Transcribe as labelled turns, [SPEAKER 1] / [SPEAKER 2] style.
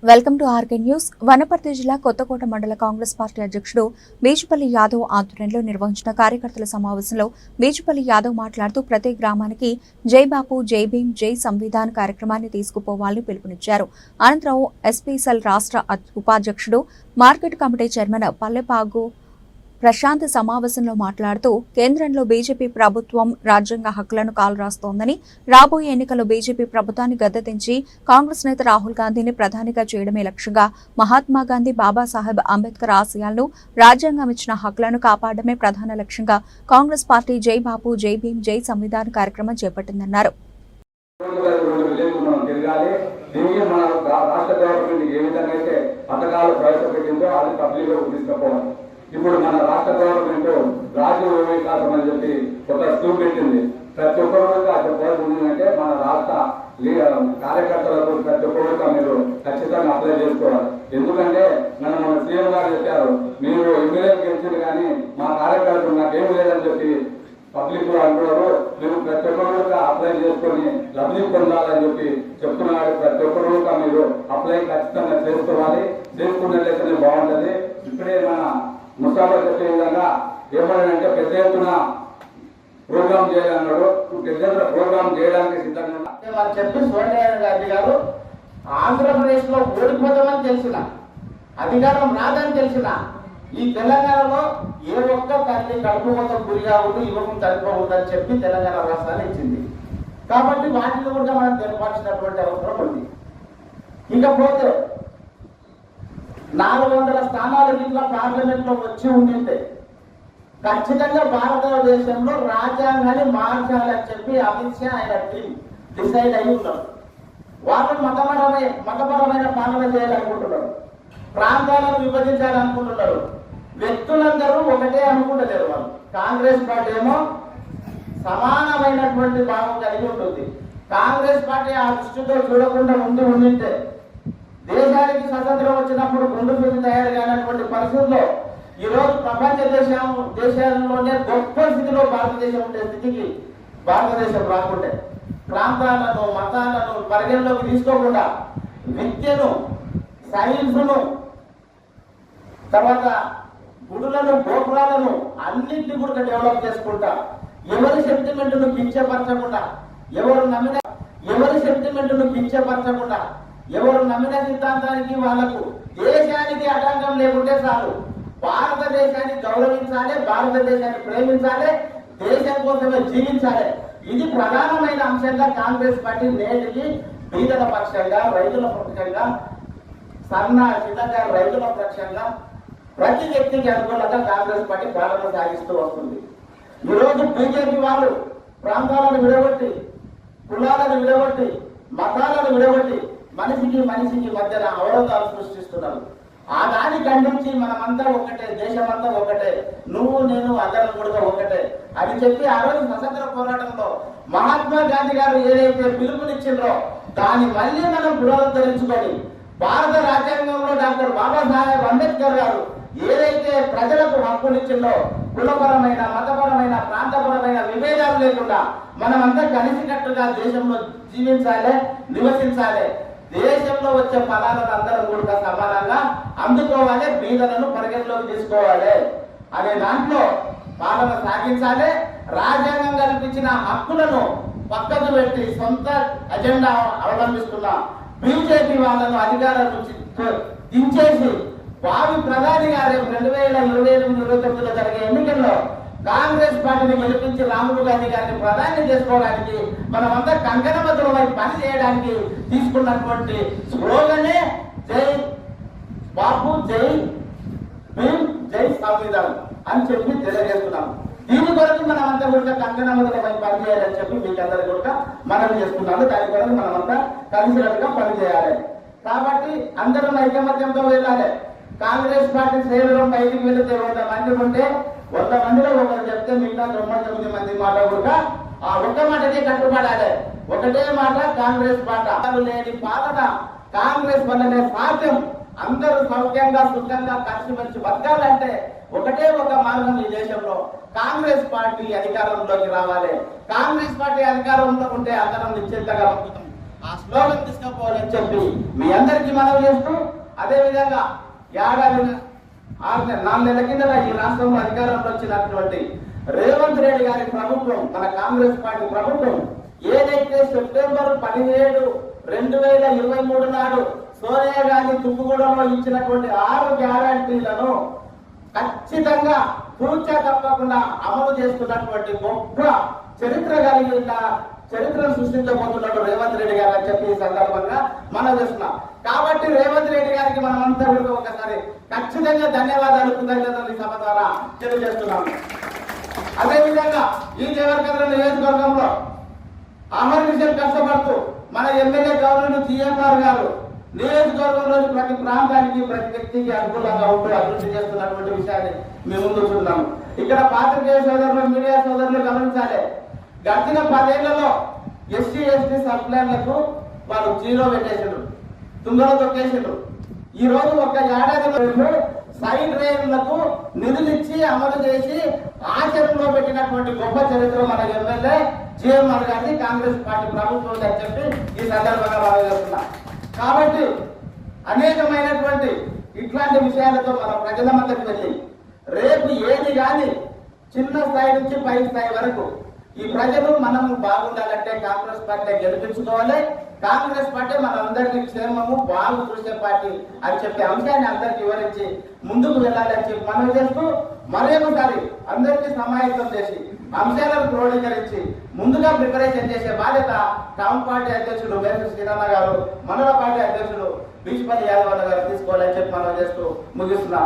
[SPEAKER 1] Welcome to RK news. Wanaparthy జిల్లా కొత్తకోట మండల Congress party అధ్యక్షుడు బీజుపల్లి యాదవ్ ఆధ్వర్యంలో నిర్వహించిన కార్యకర్తల సమావేశంలో బీజుపల్లి యాదవ్ మాట్లాడుతూ ప్రతి గ్రామానికి జై బాపు, జై భీమ్, జై సంవిధాన్ కార్యక్రమాన్ని తీసుకుపోవాలని పిలుపునిచ్చారు. అనంతరం ఎస్పీసెల్ రాష్ట్ర ఉపాధ్యక్షుడు market committee chairman Pallepagu Prashanth సమావేశంలో మాట్లాడుతూ కేంద్రంలో బీజేపీ ప్రభుత్వం రాజ్యాంగ హక్కులను కాలరాస్తోందని, రాబోయే ఎన్నికల్లో బీజేపీ ప్రభుత్వాన్ని గద్దెదించి కాంగ్రెస్ నేత రాహుల్ గాంధీని ప్రధానిగా చేయడమే లక్ష్యంగా మహాత్మా గాంధీ, బాబాసాహెబ్ అంబేద్కర్ ఆశయాలను, రాజ్యాంగం ఇచ్చిన హక్కులను కాపాడమే ప్రధాన లక్ష్యంగా కాంగ్రెస్ పార్టీ జై బాపు, జై భీమ్, జై సంవిధాన్ కార్యక్రమం చేపట్టిందన్నారు.
[SPEAKER 2] ఇప్పుడు మన రాష్ట్ర గవర్నమెంట్ రాజీవ్ వికాసం అని చెప్పి ఒక స్కీమ్ పెట్టింది. ప్రతి ఒక్కరు చెప్పాల్సిందంటే మన రాష్ట్ర కార్యకర్తలకు ప్రతి ఒక్కరు మీరు ఖచ్చితంగా అప్లై చేసుకోవాలి. ఎందుకంటే మన సీఎం గారు చెప్పారు, మీరు ఎమ్మెల్యే గెలిచింది కానీ మా కార్యకర్తలు నాకేం లేదని చెప్పి పబ్లిక్ అంటున్నారు. మీరు ప్రతి ఒక్కరు అప్లై చేసుకొని లబ్ధి పొందాలని చెప్పి చెప్తున్నారు. ప్రతి ఒక్కరు మీరు అప్లై ఖచ్చితంగా చేసుకోవాలి. చేసుకున్నట్లయితేనే బాగుంటుంది. ఇప్పుడే మన ముస్తాబా చెప్పే విధంగా ఏమన్నాడంటే పెద్ద ఎత్తున ప్రోగ్రామ్ చేయాలన్నాడు. పెద్ద ఎత్తున ప్రోగ్రామ్ చేయడానికి సిద్ధంగా
[SPEAKER 3] చెప్పి సోనియా గాంధీ గారు ఆంధ్రప్రదేశ్ లో ఓడిపోతామని తెలిసిన, అధికారం రాదని తెలిసిన, ఈ తెలంగాణలో ఏ ఒక్క తల్లి కడుపు మొత్తం గురిగా ఉండి యువకం చనిపోవద్దని చెప్పి తెలంగాణ రాష్ట్రాన్ని ఇచ్చింది. కాబట్టి వాటిని కూడా మనం తెలపాల్సినటువంటి అవసరం ఉంది. ఇకపోతే 400 స్థానాలు ఇట్లా పార్లమెంట్ లో వచ్చి ఉండింటే ఖచ్చితంగా భారతదేశంలో రాజ్యాంగాన్ని మార్చాలని చెప్పి అమిత్ షా ఆయన టీం డిసైడ్ అయి ఉన్నారు. వాళ్ళు మతపరమైన పాలన చేయాలనుకుంటున్నారు, ప్రాంతాలను విభజించాలనుకుంటున్నారు. వ్యక్తులందరూ ఒకటే అనుకుంటలేరు. వాళ్ళు కాంగ్రెస్ పార్టీ ఏమో సమానమైనటువంటి భావం కలిగి ఉంటుంది. కాంగ్రెస్ పార్టీ ఆ దృష్టితో చూడకుండా ఉండింటే దేశానికి స్వతంత్రం వచ్చినప్పుడు గుండు సుడి తయారు కానటువంటి పరిస్థితుల్లో ఈరోజు ప్రపంచ దేశాల్లోనే గొప్ప స్థితిలో భారతదేశం ఉండే స్థితికి భారతదేశం రాకుంటే, ప్రాంతాలను మతాలను పరిగణలోకి తీసుకోకుండా విద్యను, సైన్స్ను, తర్వాత గుడులను, గోపురాలను అన్నింటినీ కూడా డెవలప్ చేసుకుంటా, ఎవరి సెంటిమెంట్ను కించపరచకుండా, ఎవరు నమ్మిన సిద్ధాంతానికి వాళ్ళకు దేశానికి ఆటంకం లేకుంటే చాలు. భారతదేశాన్ని గౌరవించాలి, భారతదేశాన్ని ప్రేమించాలి, దేశం కోసమే జీవించాలి. ఇది ప్రధానమైన అంశంగా కాంగ్రెస్ పార్టీ నేటికి బీదల పక్షంగా, రైతుల పక్షంగా, చిన్నకారు రైతుల పక్షంగా ప్రతి వ్యక్తికి అనుకూలంగా కాంగ్రెస్ పార్టీ పాలన సాగిస్తూ వస్తుంది. ఈరోజు బీజేపీ వాళ్ళు ప్రాంతాలను విడగొట్టి, కులాలను విడగొట్టి, మతాలను విడగొట్టి మనిషికి మధ్యన అవరోధాలు సృష్టిస్తున్నారు. ఆ దాన్ని ఖండించి మనమంతా ఒకటే, దేశమంతా ఒకటే, నువ్వు నేను అందరం కూడా ఒకటే అని చెప్పి ఆ రోజు స్వతంత్ర పోరాటంలో మహాత్మా గాంధీ గారు ఏదైతే పిలుపునిచ్చిండ్రో దాన్ని మళ్ళీ మనం పునరుద్ధరించుకొని భారత రాజ్యాంగంలో డాక్టర్ బాబాసాహెబ్ అంబేద్కర్ గారు ఏదైతే ప్రజలకు హక్కునిచ్చిందో కులపరమైన, మతపరమైన, ప్రాంతపరమైన విభేదాలు లేకుండా మనమంతా కలిసికట్టుగా దేశంలో జీవించాలి, నివసించాలి. దేశంలో వచ్చే ఫలాలను అందరం కూడా సమానంగా అందుకోవాలి, బీదలను పరిగణలోకి తీసుకోవాలి అనే దాంట్లో పాలన సాగించాలి. రాజ్యాంగం కల్పించిన హక్కులను పక్కకు పెట్టి సొంత అజెండా అవలంబిస్తున్న బీజేపీ వాళ్ళను అధికారం నుంచి దించేసి వారి ప్రధాని గారు 2028-29లో జరిగే ఎన్నికల్లో కాంగ్రెస్ పార్టీని గెలిపించి రాహుల్ గాంధీ గారిని ప్రధాని చేసుకోవడానికి మనమంతా కంకణబద్ధులమై పని చేయడానికి తీసుకున్నటువంటి స్లోగనే జై బాపు, జై భీమ్, జై సంవిధాన్ అని చెప్పి తెలియజేస్తున్నాం. దీని కొరకు మనమంతా కూడా కంకణబద్ధులమై పనిచేయాలని చెప్పి మీకందరూ కూడా మనం చేస్తున్నాము. దాని కొరకు మనమంతా కలిసికట్టుగా పనిచేయాలి. కాబట్టి అందరం ఐకమత్యంతో వెళ్ళాలి. కాంగ్రెస్ పార్టీ శ్రేణులు బయటికి వెళితే 100 మంది ఉంటే 100 మందిలో ఒకరు చెప్తే మిగతా 99 మంది మాట కూడా ఆ ఒక్క మాటకే కట్టుబడాలి. ఒకటే మాట కాంగ్రెస్ మాట. లేని పాలన కాంగ్రెస్ వల్లనే సాధ్యం. అందరూ సౌఖ్యంగా, సుఖంగా, కలిసిమెలిసి బతకాలంటే ఒకటే ఒక మార్గం ఈ దేశంలో కాంగ్రెస్ పార్టీ అధికారంలోకి రావాలి. కాంగ్రెస్ పార్టీ అధికారంలో ఉంటే అందరం నిశ్చింతగా బతుకుతాం. ఆ స్లోగన్ తీసుకుపోవాలని చెప్పి మీ అందరికీ మనవి చేస్తూ, అదేవిధంగా 4 నెలల కిందట ఈ రాష్ట్రంలో అధికారంలో వచ్చినటువంటి రేవంత్ రెడ్డి గారి ప్రభుత్వం, మన కాంగ్రెస్ పార్టీ ప్రభుత్వం ఏదైతే సెప్టెంబర్ 17, 2023 నాడు సోనియా గాంధీ తుక్కుగూడలో ఇచ్చినటువంటి 6 గ్యారంటీలను ఖచ్చితంగా తూచా తప్పకుండా అమలు చేస్తున్నటువంటి గొప్ప చరిత్ర కలిగిన చరిత్రను సృష్టించబోతున్నాడు రేవంత్ రెడ్డి గారు అని చెప్పి ఈ సందర్భంగా మనం చేస్తున్నాం. కాబట్టి రేవంత్ రెడ్డి గారికి మనం అంతా కూడా ఒకసారి ఖచ్చితంగా ధన్యవాదాలు, కృతజ్ఞతలు ఈ సభ ద్వారా తెలియజేస్తున్నాము. అదేవిధంగా ఈ దేవరకద్ర నియోజకవర్గంలో అమర్నిశం కష్టపడుతూ మన ఎమ్మెల్యే గవర్నర్ జిఎంఆర్ గారు నియోజకవర్గంలోని ప్రతి ప్రాంతానికి ప్రతి వ్యక్తికి అనుకూలంగా ఉంటూ అభివృద్ధి చేస్తున్నటువంటి విషయాన్ని మేము ముందు చూస్తున్నాము. ఇక్కడ పాత్రికేయ సోదరులు, మీడియా సోదరులు గమనించాలి. గడిచిన 10 ఏళ్లలో ఎస్సీ ఎస్టీ సప్లైన్లకు వాళ్ళు 0 పెట్టేసారు, తుంగలో తొక్కేసారు. ఈ రోజు ఒక ఏడాదిలో సైడ్ రైళ్లకు నిధులు ఇచ్చి అమలు చేసి ఆచరణలో పెట్టినటువంటి గొప్ప చరిత్ర మన ఎమ్మెల్యే జిఎంఆర్ గారిని కాంగ్రెస్ పార్టీ ప్రభుత్వం అని చెప్పి ఈ సందర్భంగా భావిస్తున్నా. కాబట్టి అనేకమైనటువంటి ఇట్లాంటి విషయాలతో మన ప్రజల మధ్యకు వెళ్ళి రేపు ఏది కానీ చిన్న స్థాయి నుంచి పై స్థాయి వరకు ఈ ప్రజలు మనము బాగుండాలంటే కాంగ్రెస్ పార్టీ గెలిపించుకోవాలి. కాంగ్రెస్ పార్టీ మనందరికీ క్షేమము బాగు చూసే పార్టీ అని చెప్పే అంశాన్ని అందరికి వివరించి ముందుకు వెళ్ళాలని చెప్పి మనం చేస్తూ మరొకసారి అందరికీ సమాయత్తం చేసి అంశాలను క్రోడీకరించి ముందుగా ప్రిపరేషన్ చేసే బాధ్యత టౌన్ పార్టీ అధ్యక్షుడు మేసర్ శ్రీరన్న గారు, మండల పార్టీ అధ్యక్షుడు బీచ్పల్లి యాదవ్ గారు తీసుకోవాలని చెప్పి మనం చేస్తూ ముగిస్తున్నాం.